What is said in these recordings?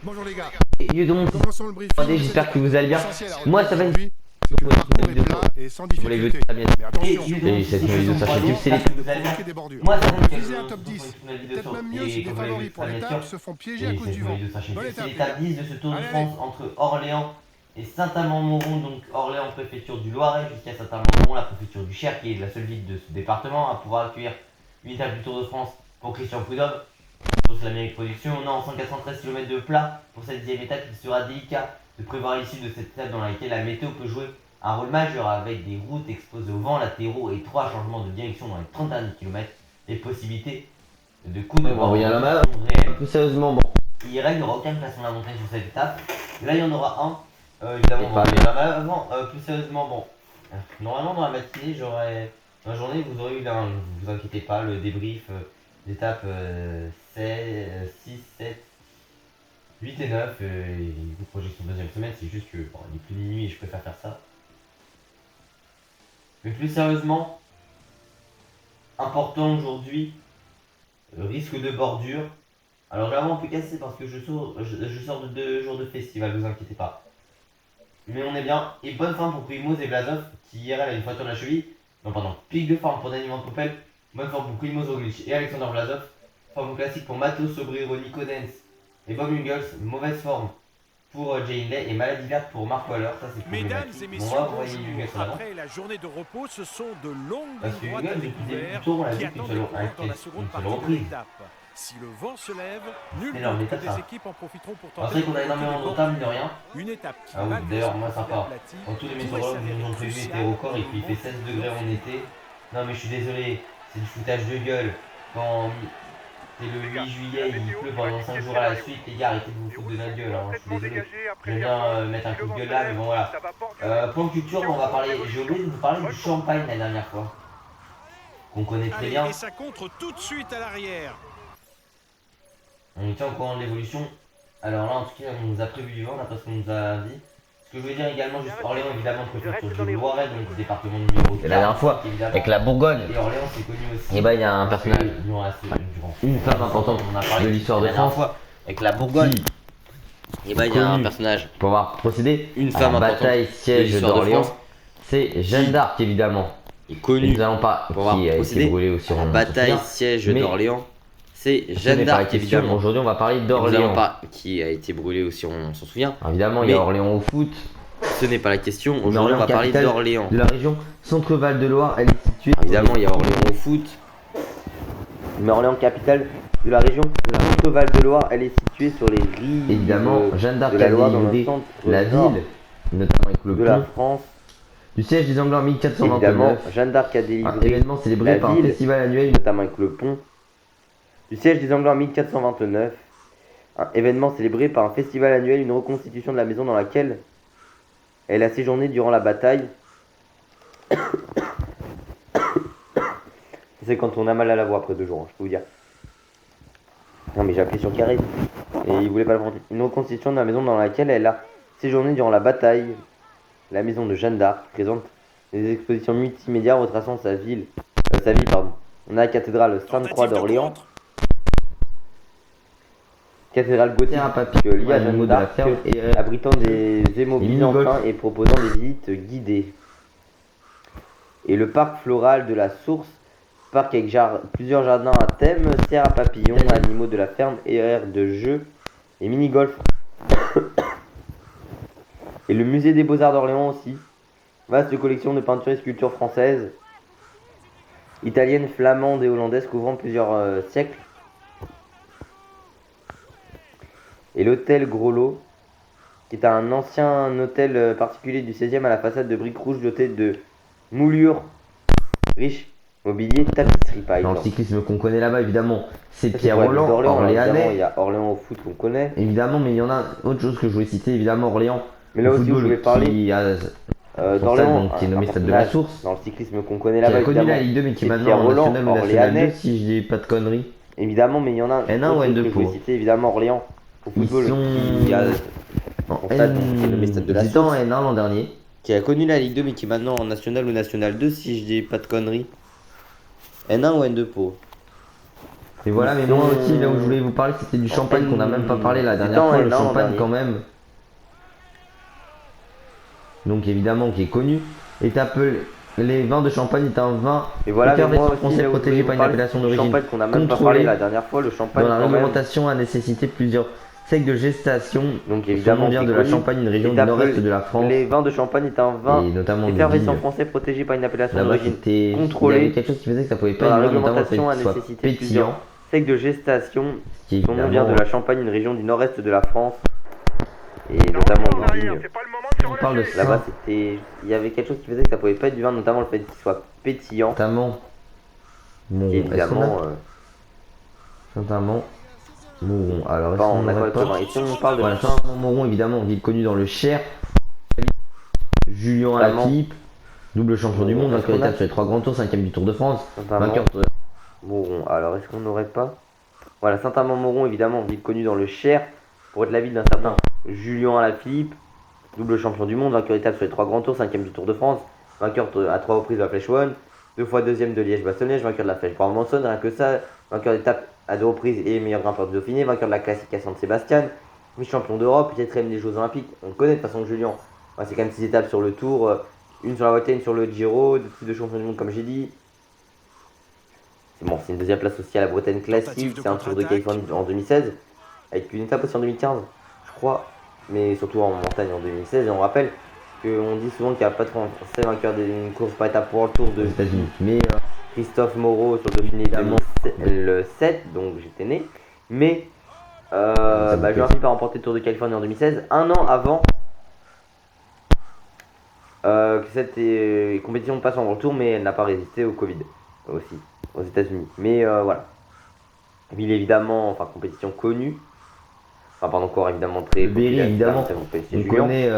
Bonjour les gars. Yo tout le monde, Commençons le briefing. j'espère que vous allez bien. Moi ça va aujourd'hui. C'est que le parcours est plat et sans Pour les difficulté. vœux de bien. Mais attention, Et cette nouvelle vidéo sur YouTube, c'est les provoquer des bordures. Moi ça va Viser un top 10. Peut-être même mieux si des favoris pour l'étape se font piéger à cause du vent. Bonne étape. C'est l'étape 10 de ce Tour de France entre Orléans et Saint-Amand-Montrond, donc Orléans, préfecture du Loiret, jusqu'à Saint-Amand-Montrond, la préfecture du Cher, qui est la seule ville de ce département à pouvoir accueillir une étape du Tour de France pour Christian Prudhomme. Sur l'Amérique Production, on a en 193 km de plat pour cette 10e étape. Il sera délicat de prévoir l'issue de cette étape dans laquelle la météo peut jouer un rôle majeur avec des routes exposées au vent latéraux et 3 changements de direction dans les 30 derniers kilomètres. Les possibilités de coups de vent rien là-bas. sont réelles. Plus sérieusement, bon. Il n'y aura aucun classement de la montagne sur cette étape. Là, il y en aura un. Évidemment, on va revenir là-bas avant. Plus sérieusement, bon. Normalement, dans la matinée, dans la journée, vous aurez eu, là, ne vous inquiétez pas, le débrief d'étape 6, 7, 8 et 9. Et vous projection deuxième semaine, c'est juste que bon, il est plus de minuit et je préfère faire ça. Mais plus sérieusement, important aujourd'hui, risque de bordure. Alors j'ai un peu cassé parce que je sors de 2 jours de festival, vous inquiétez pas. Mais on est bien. Et bonne forme pour Primoz et Vlasov qui hier a une fracture de la cheville. Non pardon, pic de forme pour Dani Van Poppel. Bonne forme pour Primoz Roglic et Alexander Vlasov. Forme classique pour Matteo Sobrero, Nico Dens et Bob Jungels. Mauvaise forme pour Jay Hindley et maladie verte pour Mark Waller. Ça c'est Mesdames problématique. et Bon, messieurs, on va envoyer bonjour. Jungels en avant. Après la journée de repos, ce sont de longues Parce que lignes droites Jungels, à depuis le début découvert du tour, on l'a qui vu qu'une attendent seule les coureurs dans la une seconde seule partie de reprise. l'étape. Si le vent se lève, nul C'est leur doute que méthode, des ça. équipes en profiteront pour Alors tenter c'est vrai qu'on a énormément de retard, mine de rien. une étape qui, Ah oui, malgré d'ailleurs, son moi profil sympa. aplati, Dans tous les pourrait météorologues s'avérer nous ont prévu crucial était record, il pour fait une 16 bonne degrés en été. Non mais je suis désolé, c'est du foutage de gueule. Quand c'est le 8 juillet, il pleut pendant 5 jours à la suite, les gars, arrêtez de vous foutre de notre gueule, hein, je suis désolé. J'aime bien mettre un coup de gueule là, mais bon voilà. Point culture, on va parler, j'ai oublié de vous parler du champagne la dernière fois. Qu'on connaît très bien. Et ça contre tout de suite à l'arrière. On était au courant de l'évolution. Alors là, en tout cas, on nous a prévu du vent, d'après ce qu'on nous a dit. Ce que je veux dire également, juste Orléans, évidemment, préfecture du Loiret, donc département numéro 4. Et la dernière fois, avec la Bourgogne, Et Orléans, c'est connu aussi. et bah il y a un personnage, une femme importante On a parlé de l'histoire de la dernière France, fois, avec la Bourgogne. qui, Et bah, il y a un connu personnage. pour avoir procédé Une à femme la importante bataille de siège l'histoire de d'Orléans. France. C'est Jeanne d'Arc évidemment. Est Et connu nous allons pas, pour avoir qui a été procédé brûlée aussi à la en bataille siège mais d'Orléans. C'est Ce Jeanne n'est pas la d'Arc, question. évidemment. Aujourd'hui, on va parler Et nous allons d'Orléans. pas qui a été brûlé aussi, on s'en souvient. Alors, évidemment, il y Mais- a Orléans au foot. Ce n'est pas la question. Aujourd'hui, on Orléans, va parler capitale d'Orléans. De la région Centre-Val de Loire, elle est située. Évidemment, il y a Orléans au foot. Mais Orléans, capitale de la région Centre-Val de Loire, elle est située sur les rives Évidemment, Jeanne d'Arc de la a Loire dans le délivré centre la nord ville, notamment avec le de la pont France. du siège des Anglais en Évidemment, 1429. Jeanne d'Arc a Un délivré événement célébré la par un ville, festival annuel. notamment avec le pont du siège des Anglais en 1429. Un événement célébré par un festival annuel, une reconstitution de la maison dans laquelle elle a séjourné durant la bataille. C'est quand on a mal à la voix après 2 jours, hein, je peux vous dire. Non mais j'ai appuyé sur carré et il voulait pas le prendre. Une reconstitution de la maison dans laquelle elle a séjourné durant la bataille. La maison de Jeanne d'Arc présente des expositions multimédia retraçant sa vie pardon. On a la cathédrale Sainte-Croix d'Orléans, cathédrale gothique Terre à papier, liée à animaux Jeanne de la d'Arc, ferme et abritant des émaux mini-golf. byzantins et proposant des visites guidées. Et le parc floral de la Source, parc avec plusieurs jardins à thème, serre à papillons, animaux de la ferme, et aires de jeux et mini-golf. Et le musée des Beaux-Arts d'Orléans aussi. Vaste collection de peintures et sculptures françaises, italiennes, flamandes et hollandaises couvrant plusieurs siècles. Et l'hôtel Groslo, qui est un ancien hôtel particulier du 16e à la façade de briques rouges doté de moulures riches, mobilier, tapisserie par Dans le exemple. cyclisme qu'on connaît là-bas, évidemment, c'est Ça, c'est Pierre pour la ville Roland, d'Orléans, là, évidemment, il Orléanais. y a Orléans au foot qu'on connaît. Évidemment, mais il y en a autre chose que je voulais citer, évidemment, Orléans. Mais là au aussi où football, je voulais parler, qui a son d'Orléans, stade, qui est nommé un Stade de la personnage Source, dans le cyclisme qu'on connaît qui là-bas a connu évidemment. la Ligue 2, mais qui C'est est maintenant Pierre en Roland, National ou National 2, Orléanais. si je dis pas de conneries. Évidemment, mais il y en a N1 autre ou chose N2 que je voulais pour citer, évidemment Orléans au Ils football, sont qui a en son stade, qui est nommé Stade de la ils étaient en Source, N1 l'an dernier. qui a connu la Ligue 2 mais qui est maintenant en National ou National 2 si je dis pas de conneries. N1 ou N2 pour. Et voilà, mais moi aussi, là où je voulais vous parler, c'était du champagne qu'on n'a même pas parlé la dernière fois. Le champagne, quand même. Donc, évidemment, qui est connu. Est appelé. Les vins de champagne est un vin effervescent français protégé par une appellation d'origine contrôlée. La dernière fois, le champagne. Dont la réglementation a nécessité plusieurs siècles de gestation. Donc évidemment, on vient de la Champagne, une région du nord-est de la France. Les vins de champagne est un vin effervescent français protégé par une appellation d'origine contrôlée. Il y avait quelque chose qui faisait que ça pouvait pas la être notamment le fait réglementation a qu'il soit nécessité pétillant. Siècle de gestation. Qui Son nom vient de la Champagne, une région du nord-est de la France. Et notamment de vignes. On parle de ça. Là-bas, il y avait quelque chose qui faisait que ça pouvait pas être du vin, notamment le fait qu'il soit pétillant. Notamment. Bon, Qui évidemment. Notamment. Mouron. Alors, est-ce Enfin, qu'on on a n'aurait quoi pas... Et si on parle de Voilà, Mouron, évidemment, ville connue dans le Cher. Julien Alaphilippe, double champion du monde, vainqueur d'étape sur les 3 grands tours, 5ème du Tour de France. Vainqueur de... Mouron. Alors, est-ce qu'on n'aurait pas... Voilà, Saint-Amand-Mauron, évidemment, ville connue dans le Cher, pour être la ville d'un certain Julien Alaphilippe, double champion du monde, vainqueur d'étape sur les 3 grands tours, 5ème du Tour de France, vainqueur à 3 reprises de la Flèche Wallonne, 2 fois 2ème de Liège-Bastogne-Liège, vainqueur de la Flèche Brabant-Saône, rien que ça, vainqueur d'étape à 2 reprises et meilleur grimpeur du Dauphiné, vainqueur de la classique à San-Sébastien, vice-champion d'Europe, 4ème des Jeux Olympiques. On le connaît de toute façon, Julien. Ouais, c'est quand même 6 étapes sur le Tour, une sur la Vuelta, une sur le Giro, 2 titres de champion du monde comme j'ai dit. C'est bon, c'est une 2ème place aussi à la Bretagne classique, c'est un Tour de Californie en 2016, avec une étape aussi en 2015, je crois, mais surtout en montagne en 2016. Et on rappelle qu'on dit souvent qu'il n'y a pas de Français vainqueur d'une course par étape pour le Tour de États-Unis. Mais Christophe Moreau sur le Dauphiné le 7, donc j'étais né. Mais Julien Philippe a remporté le Tour de Californie en 2016, un an avant que cette compétition passe en retour, mais elle n'a pas résisté au Covid aussi aux États-Unis. Mais voilà. Ville évidemment, enfin compétition connue. Enfin, pas encore évidemment très Berry, évidemment, on connaît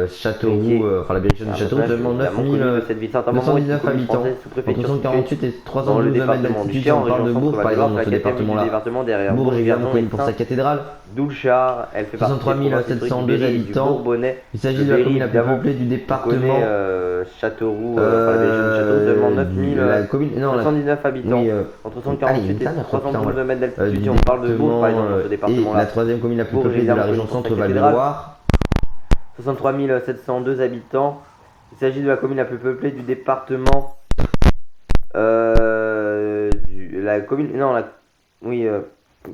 Châteauroux, enfin la Berry de Châteauroux, seulement 919 habitants, entre 148 et 312 km d'altitude. On parle de Bourg, par exemple, dans ce département-là. Bourg, évidemment, connu pour sa cathédrale. Doulchard, elle fait partie 63 702 habitants. Il s'agit de la commune la plus peuplée du département. Châteauroux, seulement 979 habitants. Oui, entre 148 et 312 km d'altitude. On parle de Bourg, par exemple, dans ce département-là. La 3ème commune la plus peuplée de la région Centre-Val de Loire. 63 702 habitants. Il s'agit de la commune la plus peuplée du département. La commune. Non, la. Oui.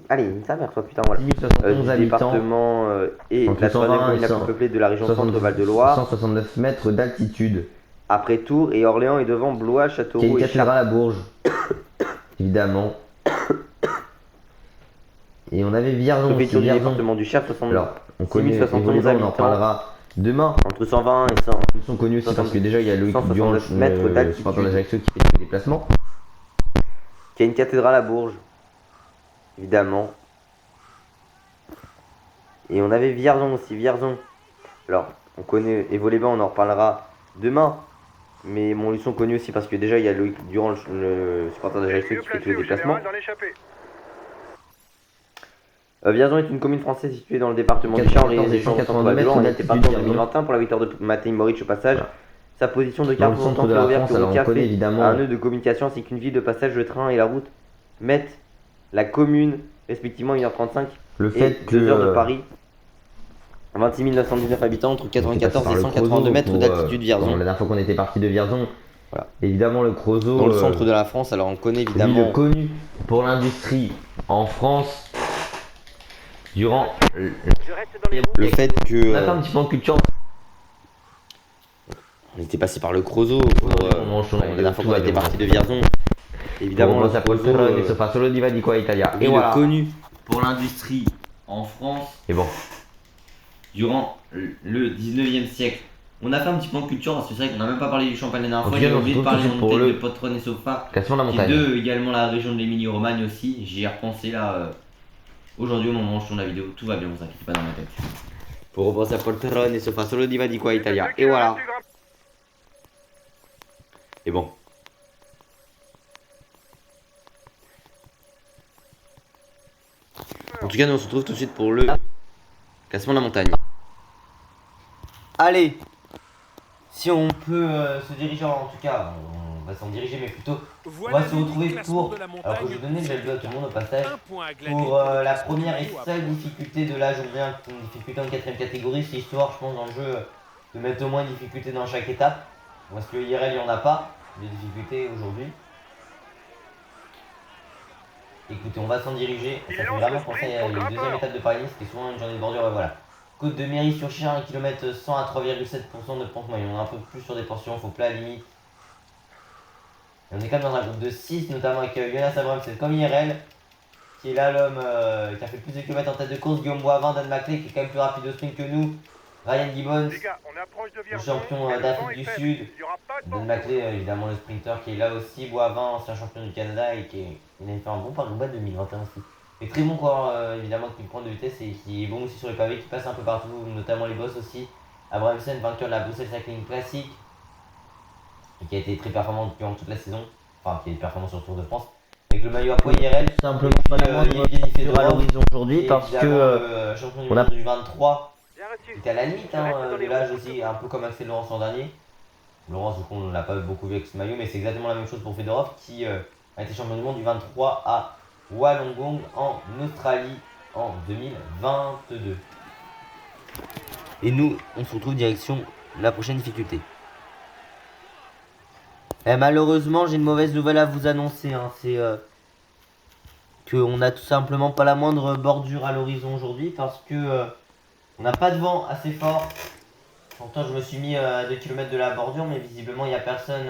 Allez, sa mère, toi, putain, voilà. 1071 habitants. Département et la 3ème commune la plus peuplée de la région Centre-Val de Loire. 169 mètres d'altitude. Après Tours et Orléans est devant Blois, Châteauroux et Chartres. Il y a une cathédrale à Bourges. Évidemment. Et on avait Vierzon aussi. Vierzon. Département du Cher, 60. Alors, on connaît Évolué, on en parlera demain. Entre 120 et 100. Ils sont connus aussi parce que déjà il y a Loïc Durand, le supporter d'Ajaccio qui fait des déplacements. Qui a une cathédrale à Bourges. Évidemment. Et on avait Vierzon aussi, Vierzon. Alors, on connaît Évolué, on en reparlera demain. Mais bon, ils sont connus aussi parce que déjà il y a Loïc Durand, le supporter d'Ajaccio qui fait tous les déplacements. Vierzon est une commune française située dans le département du Cher en région Centre-Val de Loire. On était parti en 2021 pour la victoire de Matej Moric au passage. Sa position de carte centre de la France, alors on connaît évidemment un nœud de communication ainsi qu'une ville de passage, le train et la route mettent la commune respectivement 1h35 et 2h de Paris. 26 919 habitants entre 94 et 182 mètres d'altitude Vierzon. La dernière fois qu'on était parti de Vierzon, voilà. Évidemment le Creusot. Dans le centre de la France, alors on connaît évidemment. Connu pour l'industrie en France. Durant le fait que. On a fait un petit peu en culture. On était passé par le Creusot pour. La dernière fois qu'on était parti de Vierzon. Évidemment, le Creusot. Et voilà. Connu pour l'industrie en France. Et bon. Durant le 19e siècle. On a fait un petit peu en culture parce que c'est vrai qu'on n'a même pas parlé du champagne la dernière fois. J'ai oublié de parler de Montaigne, de Potron et Sofa. Classement de la montagne. Deux également la région de l'Émilie-Romagne aussi. J'y ai repensé là. Aujourd'hui, au moment où je tourne la vidéo, tout va bien, vous inquiétez pas dans ma tête. Pour repenser à Poltrone et Sofa Solo di Vadiqua Italia. Et voilà. Et bon. En tout cas, nous on se retrouve tout de suite pour le classement de la montagne. Allez, si on peut se diriger en tout cas, va s'en diriger, mais plutôt on Voilà va se retrouver classement pour, de la alors que montagne. je donnais le bel à tout le monde au passage, Un point à glaner pour le la classement première et du haut à seule bas. difficulté de la journée, une difficulté en 4ème catégorie, c'est histoire, je pense, dans le jeu, de mettre au moins une difficulté dans chaque étape, parce que IRL, il n'y en a pas de difficulté aujourd'hui. Écoutez, on va s'en diriger, ça fait vraiment penser à une deuxième étape de Paris, c'était souvent une journée de bordure, et voilà. Côte de Méry-sur-Cher, 1 km 100 à 3,7% de pente moyenne, on est un peu plus sur des portions, faut plat limite. Et on est quand même dans un groupe de 6, notamment avec Jonas Abrams, c'est comme IRL, qui est là l'homme qui a fait le plus de kilomètres en tête de course, Guillaume Boivin, Dan Maclay, qui est quand même plus rapide au sprint que nous, Ryan Gibbons, le champion d'Afrique du Sud, Dan Maclay, évidemment le sprinter qui est là aussi, Boivin, ancien champion du Canada, et il a fait un bon Paris-Roubaix 2021 aussi. Et très bon coureur, évidemment, qui prend de vitesse et qui est bon aussi sur les pavés, qui passe un peu partout, notamment les bosses aussi. Abramsen, vainqueur de la Bruxelles Cycling Classic, et qui a été très performant durant toute la saison, enfin qui est performant sur le Tour de France, avec le maillot à poids IRL. Simplement pas la moindre rupture à l'horizon aujourd'hui parce que champion du on a monde du 23 était à la limite de l'âge aussi, un peu comme Axel Laurence l'an dernier. Laurence, du coup, on ne l'a pas beaucoup vu avec ce maillot, mais c'est exactement la même chose pour Fedorov qui a été champion du monde du 23 à Wollongong en Australie en 2022. Et nous, on se retrouve direction la prochaine difficulté. Et malheureusement, j'ai une mauvaise nouvelle à vous annoncer. C'est qu'on n'a tout simplement pas la moindre bordure à l'horizon aujourd'hui parce que on n'a pas de vent assez fort. Pourtant, je me suis mis à 2 km de la bordure, mais visiblement, il n'y a personne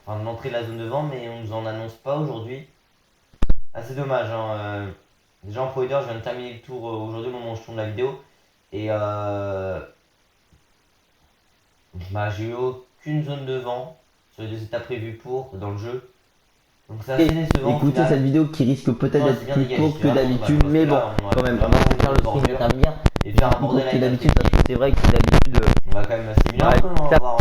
enfin, de l'entrée de la zone de vent, mais on ne nous en annonce pas aujourd'hui. Assez dommage. Déjà en Pro Leader, je viens de terminer le tour aujourd'hui au moment où je tourne la vidéo. Et j'ai eu aucune zone de vent sur les 2 étapes prévues dans le jeu. Donc c'est assez décevant. Écoutez cette vidéo qui risque peut-être d'être plus courte que d'habitude, mais bon, quand même, on va faire le sprint intermédiaire. Et faire un Plus bordel court que avec d'habitude parce que c'est vrai que d'habitude, on va quand même simuler un peu, on va voir.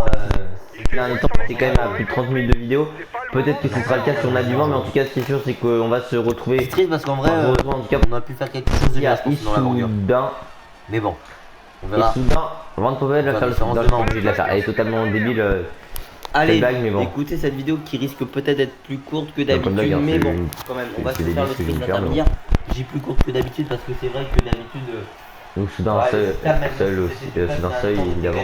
ces derniers temps, c'est quand même à plus de 30 minutes de vidéo. Peut-être que ce sera le cas si on a du vent, mais en tout cas, ce qui est sûr, c'est qu'on va se retrouver. C'est triste parce qu'en vrai, en tout cas, on a pu faire quelque chose de bien dans la bordure. soudain. Mais bon, on Et verra. soudain, Van Povel va faire le sprint, on est obligé de la faire. Elle est totalement débile. Allez, blague, mais bon. écoutez cette vidéo qui risque peut-être d'être plus courte que Comme blague, d'habitude, hein, mais c'est bon, une- quand même, on va se c'est des faire le listes que je sprint vais faire, mais intermédiaire. J'ai plus courte que d'habitude parce que c'est vrai que d'habitude. Donc soudain, Ouais, seul aussi, soudain seuil évidemment.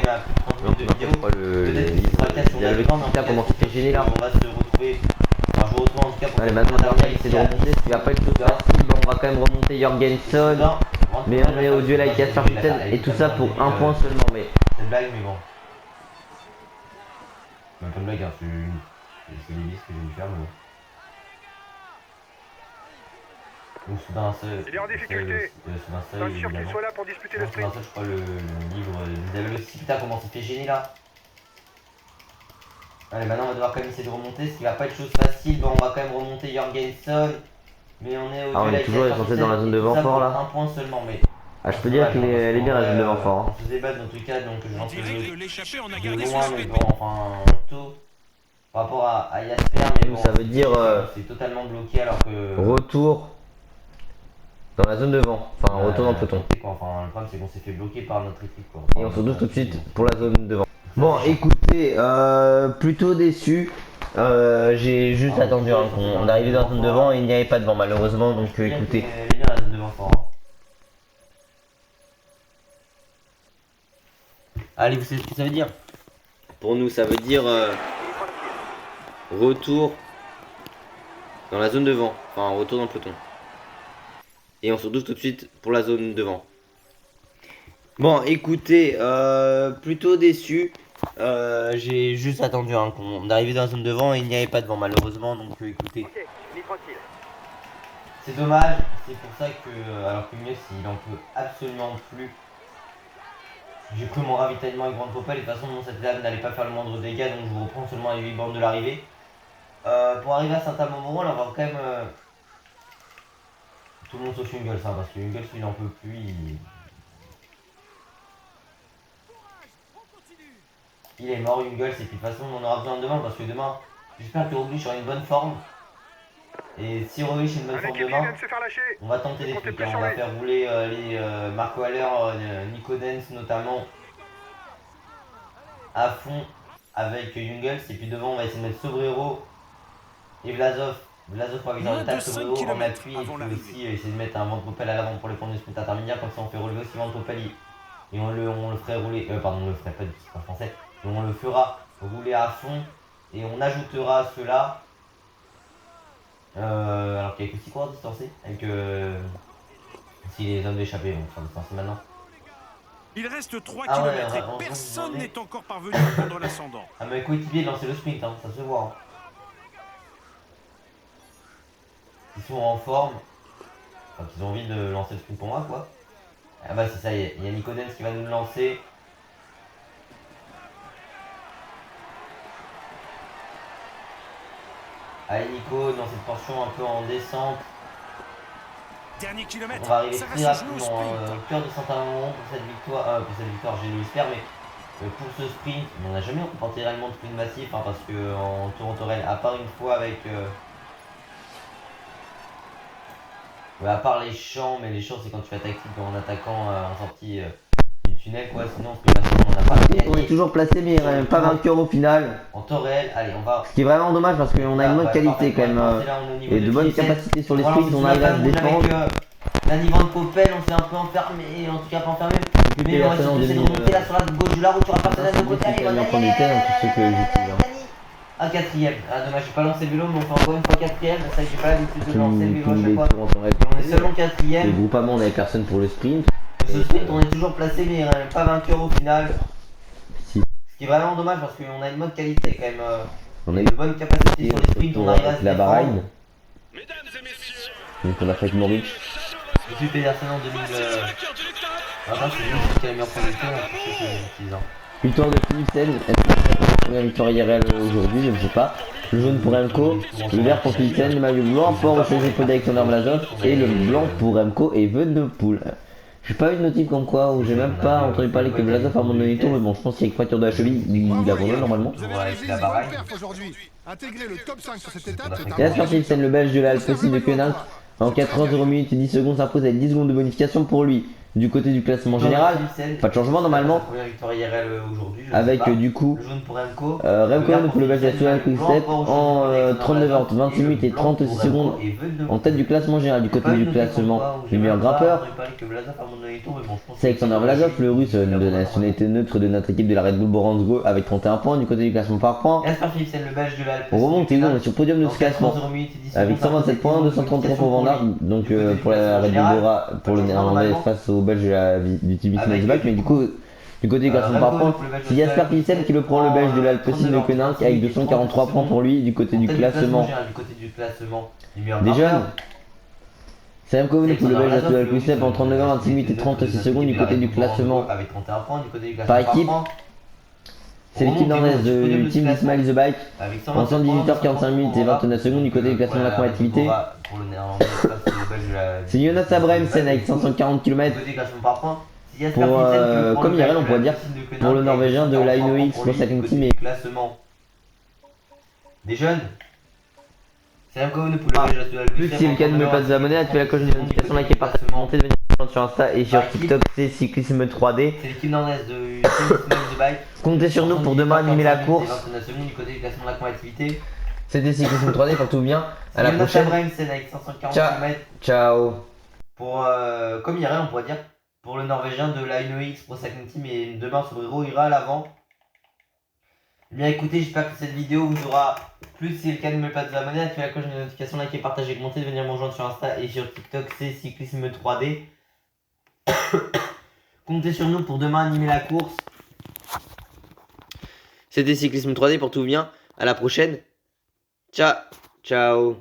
On Pas le il y a le Kita pendant qu'il fait gêner là. On va se retrouver. Enfin, je vous retrouve en tout cas pour Allez, maintenant on va essayer de remonter, ce qui va pas être chose facile. Bon, on va quand même remonter Jorgensen. Mais on est au duel avec Jasper Philipsen et tout ça pour un point seulement. Mais C'est une blague, mais bon. C'est pas une blague, hein, c'est des listes que j'ai dû faire, mais bon. Donc, soudain seul. Il est en difficulté. Soudain seul, Pas sûr qu'il évidemment. soit là pour disputer le Soudain sprint. seul, je crois, le livre d'Isabelle aussi. Putain, comment ça fait gêner là. Allez, maintenant on va devoir quand même essayer de remonter, ce qui va pas être chose facile. Bon, on va quand même remonter Jorgensen. Mais on est au on est toujours censé dans la zone de vent fort là. Un point seulement, mais. je peux dire qu'elle est bien la zone de vent fort. On se débat dans tous les cas, donc On j'en dirait fais que l'échappée en a de gardé son loin, mais souhait. bon, enfin, tout par rapport à Jasper, mais bon, Ça veut dire c'est totalement bloqué alors que. retour dans la zone de vent. Enfin, retour dans le peloton. Enfin, le problème c'est qu'on s'est fait bloquer par notre équipe quoi. Et on se retrouve tout de suite pour la zone de vent. Bon, écoutez, plutôt déçu. J'ai juste attendu on est arrivé dans la zone de vent et il n'y avait pas de vent malheureusement. Donc écoutez. Elle est bien la zone de vent fort. Hein. Allez, vous savez ce que ça veut dire? Pour nous, ça veut dire retour dans la zone de vent. Enfin, retour dans le peloton. Et on se retrouve tout de suite pour la zone de vent. Bon, écoutez, plutôt déçu. J'ai juste attendu qu'on arrive dans la zone de vent et il n'y avait pas de vent malheureusement. Donc écoutez. C'est dommage. C'est pour ça que, alors que mieux s'il en peut absolument plus. J'ai pris mon ravitaillement avec Grande Popel et de toute façon cette étape n'allait pas faire le moindre dégât donc je vous reprends seulement à 8 bornes de l'arrivée. Pour arriver à Saint-Amand-Montrond, on va voir quand même tout le monde sauf Jungels hein, parce que Jungels il en peut plus. Il est mort Jungels et puis de toute façon on aura besoin demain parce que demain j'espère que Roglic aura une bonne forme. Et si Roglic a une bonne forme demain, on va tenter des trucs, hein. On va faire rouler les Marco Haller, Nico Dens notamment à fond avec Jungels. Et puis devant, on va essayer de mettre Sobrero et Vlasov. Vlasov pour la victoire de Moins de table, 5 Sobrero en kilomètres appui. Et avant puis l'arrivée. aussi essayer de mettre un Van Poppel à l'avant pour les prendre du sprint intermédiaire. Comme ça, on fait relever aussi Van Poppel. Et on le ferait rouler. Pardon, on le ferait pas du tout, c'est pas français. Mais on le fera rouler à fond. Et on ajoutera à cela. Alors qu'il y a que 6 coureurs distancés. Avec. Si les hommes d'échappée vont faire distancer maintenant. Il reste 3 Ah ouais, km et on personne est- n'est encore parvenu à prendre l'ascendant. Ah, mais coéquipier de lancer le sprint, hein, ça se voit. Hein. Ils sont en forme. Enfin, qu'ils ont envie de lancer le sprint pour moi, quoi. Ah bah, c'est ça, il y a Nico Denz qui va nous le lancer. Allez, Nico, dans cette portion un peu en descente. Dernier kilomètre, On va arriver ça va très se jouer au rapidement sprint. au cœur de Saint-Amand pour cette victoire. Je l'espère, mais pour ce sprint, on n'a jamais remporté réellement de sprint massif, hein, parce que en Toronto-Rennes, à part une fois avec. À part les champs, mais les champs c'est quand tu fais tactique en attaquant en sortie du tunnel, quoi. Sinon, sprint massif, on n'a pas gagné. On est toujours placé, mais pas vainqueur au final. En temps réel, allez, on va. Ce qui est vraiment dommage parce qu'on a une bonne qualité quand même. Et de bonnes capacités sur les sprints, on arrive à se défendre. Danny Van Poppel, on s'est un peu enfermé, en tout cas pas enfermé. Mais on va essayer de remonter là sur la gauche du la route, tu auras personne de côté. Allez, en premier temps, tous ceux que j'utilise. Ah, quatrième. Ah, dommage, j'ai pas lancé le vélo, mais on fait encore une fois quatrième. C'est vrai que j'ai pas l'habitude de lancer le vélo à chaque fois. On est seulement Le quatrième. groupement, on n'avait personne pour le sprint. Ce sprint, on est toujours placé, mais pas vainqueur au final. Si. Ce qui est vraiment dommage parce qu'on a une bonne qualité quand même. On a De bonnes capacités sur les sprints, on arrive à se la défendre. Bahreïn. Donc on a fait avec Moritz. Depuis Pedersen en 2000. Attends, c'est lui qui a le meilleur producteur, pour ceux que j'utilise. Victoire de Philipsen. Est-ce que c'est la première victoire IRL aujourd'hui? Je ne sais pas. Le jaune pour Remco, le vert pour Philipsen, le maillot blanc pour Rocher d'Alexander Vlasov et le blanc pour Remco et Evenepoel. J'ai pas eu de notif comme quoi, ou j'ai même pas entendu parler que Vlasov a abandonné les tours, mais bon, je pense qu'il y a une fracture de la cheville, il abandonne normalement. Vous avez réalisé une bonne perf aujourd'hui. Intégrez le top 5 sur cette étape, c'est un Jasper Philipsen, le belge de la Alpecin de Koenig, en 4h0 minutes et 10 secondes s'impose avec 10 secondes de bonification pour lui. Du côté du classement général, pas de changement normalement. Première victoire IRL aujourd'hui. Avec du coup Le jaune pour Remco. Remco pour le belge de la Soudal Quickstep en 39h, 26 minutes et 36 secondes en tête du classement général. Du côté du classement, le meilleur grimpeur, c'est Alexander Vlasov, le russe de la nationalité neutre de notre équipe de la Red Bull Boransko avec 31 points. Du côté du classement par points, Jasper Philipsen, le belge de l'Alpe. on remonte et on est sur le podium de ce classement avec 127 points, 233 pour Van Aert, donc pour la Red Bull Bora, pour le néerlandais face au belge du Team Ismail, mais du coup du côté du classement par points, c'est Jasper Philipsen qui le prend, le belge de l'Alpecin de Koenig avec 243 points pour lui. Du côté du classement des jeunes, c'est Remco pour le belge de la Soudal Quickstep en 39h, 26 minutes et 36 secondes. Du côté du classement par équipe, c'est l'équipe nordaise du Team Ismail The Bike en 118h, 45 minutes et 29 secondes. Du côté du classement de la combativité, c'est Jonas Abrahmsen avec 540 km. Pour, comme IRL, on pourrait dire, pour le Norvégien de la Inox Pro Cycling Team et classement des jeunes. C'est Remco pour le belge de la Soudal plus si le cas ne me passe abonné, activez la cloche de notification, likez, partagez, commentez, devenez sur Insta et sur TikTok, c'est Cyclisme 3D. C'est l'équipe nandaise de The Bike. Comptez sur nous pour demain animer la course. Du côté du classement de la combativité. C'était Cyclisme 3D, portez-vous bien. À la prochaine. Avec 540 Ciao. km. Ciao. Pour, comme IRL, on pourrait dire, pour le Norvégien de la Inox Pro Cycling Team, et demain Sobrero ira à l'avant. Eh bien écoutez, j'espère que cette vidéo vous aura plu. Si c'est le cas, n'oubliez pas de vous abonner, activer la cloche de notification, liker, partager, commenter, venir me rejoindre sur Insta et sur TikTok, c'est Cyclisme 3D. Comptez sur nous pour demain animer la course. C'était Cyclisme 3D, pour tout bien. À la prochaine. Ciao. Ciao.